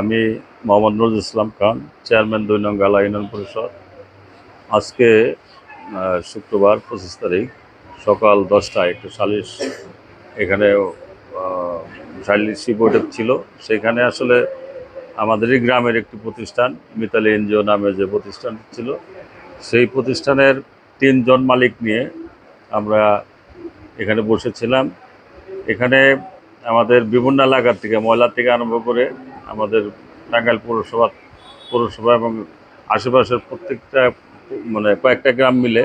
আমি মোহাম্মদ নজরুল ইসলাম খান, চেয়ারম্যান ২ নং গালা ইউনিয়ন পরিষদ। আজকে শুক্রবার ২৫ তারিখ সকাল ১০টায় একটা সালিশ এখানে সালিশি বৈঠক ছিল। সেখানে আসলে আমাদেরই গ্রামের একটি প্রতিষ্ঠান মিতালি এনজিও নামে যে প্রতিষ্ঠান ছিল, সেই প্রতিষ্ঠানের ৩ জন মালিক নিয়ে আমরা এখানে বসেছিলাম। এখানে আমাদের বিভিন্ন এলাকার থেকে ময়লা থেকে আরম্ভ করে আমাদের টাঙ্গাইল পৌরসভা এবং আশেপাশের প্রত্যেকটা কয়েকটা গ্রাম মিলে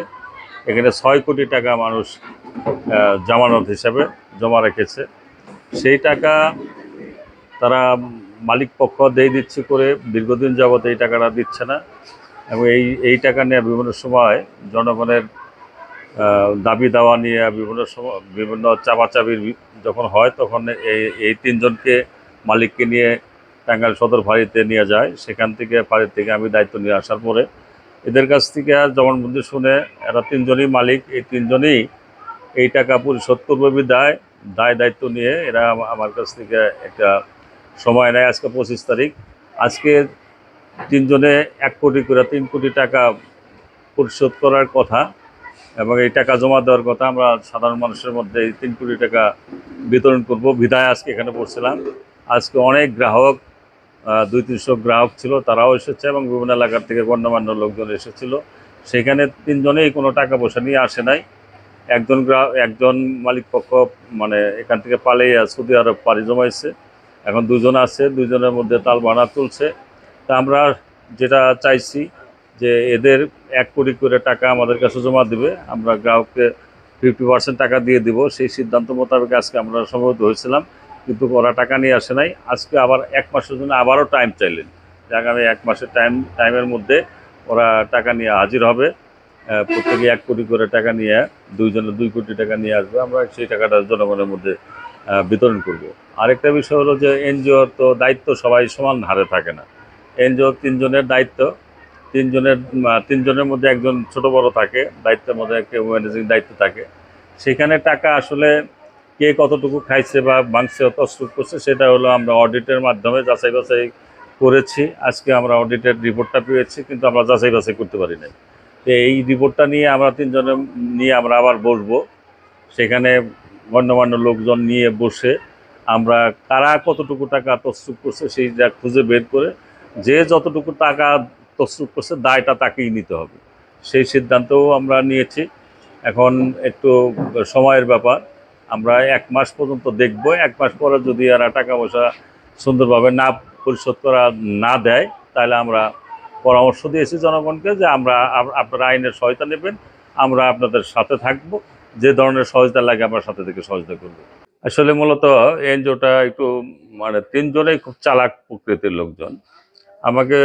এখানে ৬ কোটি টাকা মানুষ জামানত হিসাবে জমা রেখেছে। সেই টাকা তারা মালিক পক্ষ দিয়ে দিচ্ছে করে দীর্ঘদিন যাবৎ এই টাকাটা দিচ্ছে না, এবং এই টাকা নিয়ে বিভিন্ন সময় জনগণের দাবি দাওয়া নিয়ে বিভিন্ন চাপাচাপির যখন হয়, তখন এই ৩ জনকে মালিককে নিয়ে টাঙ্গাইল সদর ফাঁড়িতে নিয়ে যায়। সেখান থেকে ফাঁড়ি থেকে আমি দায়িত্ব নিয়ে আসার পরে এদের কাছ থেকে জবানবন্দি শুনে এরা ৩ জনই মালিক, এই ৩ জনই এই টাকা পরিশোধ করবে বিদায় দায়িত্ব নিয়ে এরা আমার কাছ থেকে একটা সময় নেয়। আজকে ২৫ তারিখ, আজকে ৩ জনে ১ কোটি করে ৩ কোটি টাকা পরিশোধ করার কথা এবং এই টাকা জমা দেওয়ার কথা। আমরা সাধারণ মানুষের মধ্যে এই ৩ কোটি টাকা বিতরণ করব বিদায় আজকে এখানে বসছিলাম। আজকে অনেক গ্রাহক, ২-৩০০ গ্রাহক ছিল, তারাও এসেছে এবং বিভিন্ন এলাকার থেকে গণ্যমান্য লোকজন এসেছিল। সেখানে ৩ জনেই কোনো টাকা পয়সা নিয়ে আসে নাই। একজন মালিক পক্ষ এখান থেকে পালিয়ে সৌদি আরব পাড়ি জমাইছে। এখন ২ জন আছে, ২ জনের মধ্যে তালবাহানা তুলছে। তা আমরা যেটা চাইছি যে এদের ১ কোটি করে টাকা আমাদের কাছে জমা দিবে, আমরা গ্রাহককে 50% টাকা দিয়ে দিব। সেই সিদ্ধান্ত মোতাবেক আজকে আমরা সমবেত হয়েছিলাম, কিন্তু ওরা টাকা নিয়ে আসে নাই। আজকে আবার ১ মাসের জন্য আবারও টাইম চাইলেন যে আগামী ১ মাসের টাইমের মধ্যে ওরা টাকা নিয়ে হাজির হবে। প্রত্যেকে ১ কোটি করে টাকা নিয়ে ২ জনের ২ কোটি টাকা নিয়ে আসবে। আমরা সেই টাকাটা জনগণের মধ্যে বিতরণ করব। আরেকটা বিষয় হলো যে এনজিওর তো দায়িত্ব সবাই সমান হারে থাকে না। এনজিও ৩ জনের দায়িত্ব, ৩ জনের মধ্যে একজন ছোট বড় থাকে, দায়িত্বের মধ্যে কেউ ম্যানেজিং দায়িত্ব থাকে। সেখানে টাকা আসলে কে কতটুকু খাইছে বা ভাঙছে তছরূপ করছে, সেটা হলো আমরা অডিটের মাধ্যমে যাচাই বাছাই করেছি। আজকে আমরা অডিটের রিপোর্টটা পেয়েছি, কিন্তু আমরা যাচাই বাছাই করতে পারি নাই। তো এই রিপোর্টটা নিয়ে আমরা ৩ জনে নিয়ে আমরা আবার বসবো। সেখানে গণ্যমান্য লোকজন নিয়ে বসে আমরা কারা কতটুকু টাকা তছরূপ করছে সেইটা খুঁজে বের করে যে যতটুকু টাকা তছরূপ করছে দায়টা তাকেই নিতে হবে, সেই সিদ্ধান্তও আমরা নিয়েছি। এখন একটু সময়ের ব্যাপার, আমরা ১ মাস পর্যন্ত দেখব। ১ মাস পরে যদি এরা টাকা পয়সা সুন্দরভাবে না পরিশোধ করা না দেয়, তাহলে আমরা পরামর্শ দিয়েছি জনগণকে যে আপনারা আইনের সহায়তা নেবেন, আমরা আপনাদের সাথে থাকব, যে ধরনের সহযোগিতা লাগে আমরা সাথে থেকে সহযোগিতা করব। আসলে মূলত এনজিওটা একটু ৩ জনেই খুব চালাক প্রকৃতির লোকজন। আমাকে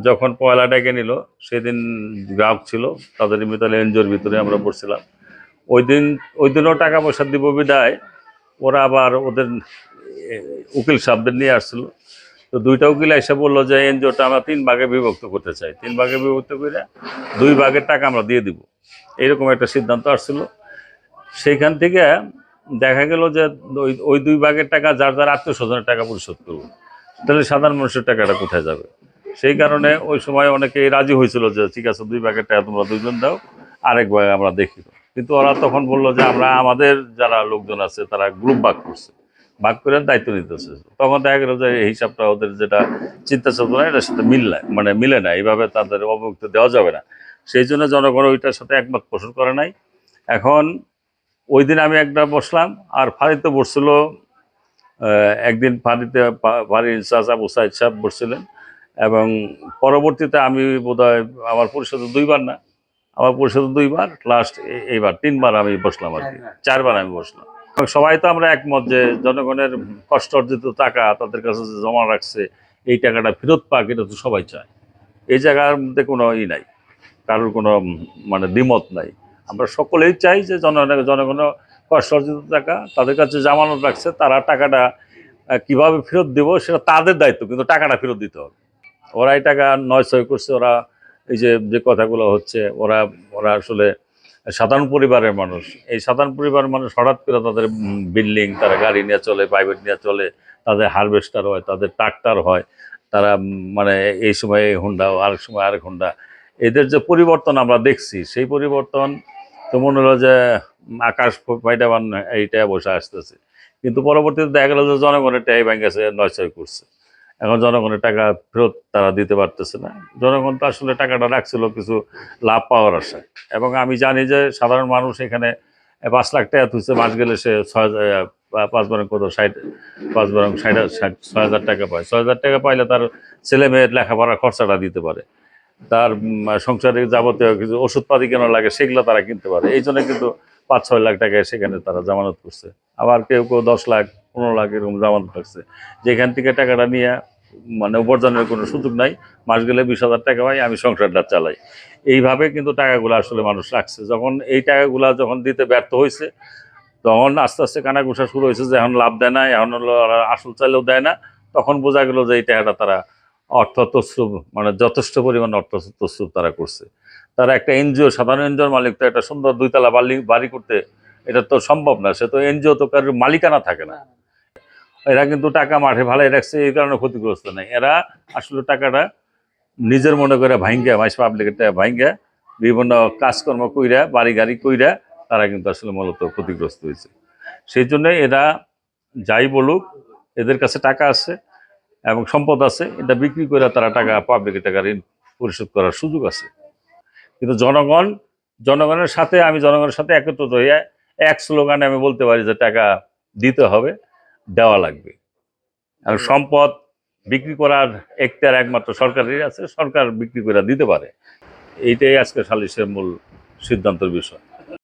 যখন পয়লা ডেকে নিল, সেদিন গ্রাহক ছিল, তাদের মিতালি এনজিওর ভিতরে আমরা বসছিলাম। ওই দিনও টাকা পয়সা দিব বিদায় ওরা আবার ওদের উকিল সাহেবদের নিয়ে আসছিল। তো ২টা উকিল এসে বললো যে এনজিওটা আমরা 3 ভাগে বিভক্ত করতে চাই, 3 ভাগে বিভক্ত করে 2 ভাগের টাকা আমরা দিয়ে দিব, এরকম একটা সিদ্ধান্ত আসছিল। সেইখান থেকে দেখা গেল যে ওই 2 ভাগের টাকা যার যার আত্মীয় স্বজনের টাকা পরিশোধ করবো, তাহলে সাধারণ মানুষের টাকাটা কোথায় যাবে? সেই কারণে ওই সময় অনেকেই রাজি হয়েছিল যে ঠিক আছে 2 ভাগের টাকা তোমরা 2 জন দাও, আরেক ভাগ আমরা দেখি। কিন্তু ওরা তখন বললো যে আমাদের যারা লোকজন আছে তারা গ্রুপ ভাগ করছে, ভাগ করে দায়িত্ব নিতেছে। তখন দেখা গেল যে এই হিসাবটা ওদের যেটা চিন্তা চেতনা এটার সাথে মিলে না, এইভাবে তাদের অবমুক্ত দেওয়া যাবে না। সেই জন্য জনগণ ওইটার সাথে একমত পোষণ করে নাই। এখন ওই দিন আমি একটা বসলাম, আর ফাঁড়িতে বসছিল একদিন ফাঁড়ির ইনচার্জ আবু সাইদ সাহেব বসছিলেন, এবং পরবর্তীতে আমি বোধহয় আমার পরিষদে 2 বার না, আমার পরিষদে 2 বার, লাস্ট এইবার 3 বার আমি বসলাম আর কি, 4 বার আমি বসলাম। সবাই তো আমরা একমত যে জনগণের কষ্ট অর্জিত টাকা তাদের কাছে যে জমা রাখছে, এই টাকাটা ফেরত পাক, এটা তো সবাই চায়। এই জায়গার মধ্যে কোনো নাই, কারোর কোনো দ্বিমত নাই। আমরা সকলেই চাই যে জনগণ কষ্ট অর্জিত টাকা তাদের কাছে জামানত রাখছে, তারা টাকাটা কিভাবে ফেরত দেব সেটা তাদের দায়িত্ব, কিন্তু টাকাটা ফেরত দিতে হবে। ওরা এই টাকা নয় করছে, ওরা এই যে কথাগুলো হচ্ছে, ওরা আসলে সাধারণ পরিবারের মানুষ। এই সাধারণ পরিবারের মানুষ হঠাৎ করে তাদের বিল্ডিং, তারা গাড়ি নিয়ে চলে, প্রাইভেট নিয়ে চলে, তাদের হারভেস্টার হয়, তাদের ট্রাক্টর হয়, তারা মানে এই সময় এই হুন্ডা, আরেক সময় আরেক হুন্ডা। এদের যে পরিবর্তন আমরা দেখছি, সেই পরিবর্তন তো মনে হলো যে আকাশ পাইটাবান এইটা বসে আসতেছে। কিন্তু পরবর্তীতে দেখা গেল যে জনগণের টাই ব্যাংকেছে নয়ছয় করছে। এখন জনগণের টাকা ফেরত তারা দিতে পারতেছে না। জনগণ তো আসলে টাকাটা রাখছিল কিছু লাভ পাওয়ার আশায়। এবং আমি জানি যে সাধারণ মানুষ এখানে 5 লাখ টাকা তুলছে, মাস গেলে সে 5 বারং কত 60, 5 বারং 6,000 টাকা পায়। 6,000 টাকা পাইলে তার ছেলে মেয়ের লেখাপড়ার খরচাটা দিতে পারে, তার সংসারে যাবতীয় কিছু ওষুধপাতি কেনা লাগে সেগুলো তারা কিনতে পারে। এই জন্য কিন্তু 5-6 লাখ টাকায় সেখানে তারা জামানত করছে। আবার কেউ কেউ 10 লাখ, 15 লাখ এরকম জামানত রাখছে, যেখান থেকে টাকাটা নিয়ে মানে উপার্জনের কোনো সুযোগ নাই। মাস গেলে 20,000 টাকা পাই, আমি সংসারটা চালাই। এইভাবে কিন্তু টাকাগুলো আসলে মানুষ রাখছে। যখন এই টাকাগুলা যখন দিতে ব্যর্থ হয়েছে, তখন আস্তে আস্তে কানাঘুষা শুরু হয়েছে যে এখন লাভ দেয় না, এখন হলো আসল চাইলেও দেয় না। তখন বোঝা গেল যে এই টাকাটা তারা অর্থ তছরূপ, মানে যথেষ্ট পরিমাণ অর্থ তছরূপ তারা করছে। তারা একটা এনজিও, সাধারণ এনজিওর মালিক তো একটা সুন্দর 2 তলা বাড়ি করতে এটা তো সম্ভব না। সে তো এনজিও, তো কারোর মালিকানা থাকে না। এরা কিন্তু টাকা মাঠে ভালাই রাখছে, এই কারণে ক্ষতিগ্রস্ত নেই। এরা আসলে টাকাটা নিজের মনে করে ভাঙ্গা, মাইস পাবলিকের টাকা ভাঙ্গা বিভিন্ন কাজকর্ম কইরা, বাড়ি গাড়ি কইরা তারা কিন্তু আসলে মূলত ক্ষতিগ্রস্ত হয়েছে। সেই জন্য এরা যাই বলুক, এদের কাছে টাকা আছে এবং সম্পদ আছে, এটা বিক্রি করে তারা টাকা, পাবলিকের টাকা ঋণ পরিশোধ করার সুযোগ আছে। কিন্তু জনগণের সাথে, আমি জনগণের সাথে একত্রিত হয়ে এক স্লোগানে আমি বলতে পারি যে টাকা দিতে হবে, দেওয়া লাগবে। আর সম্পদ বিক্রি করার এখতিয়ার একমাত্র সরকারেরই আছে, সরকার বিক্রি করে দিতে পারে। এইটাই আজকে সালিশের মূল সিদ্ধান্তের বিষয়।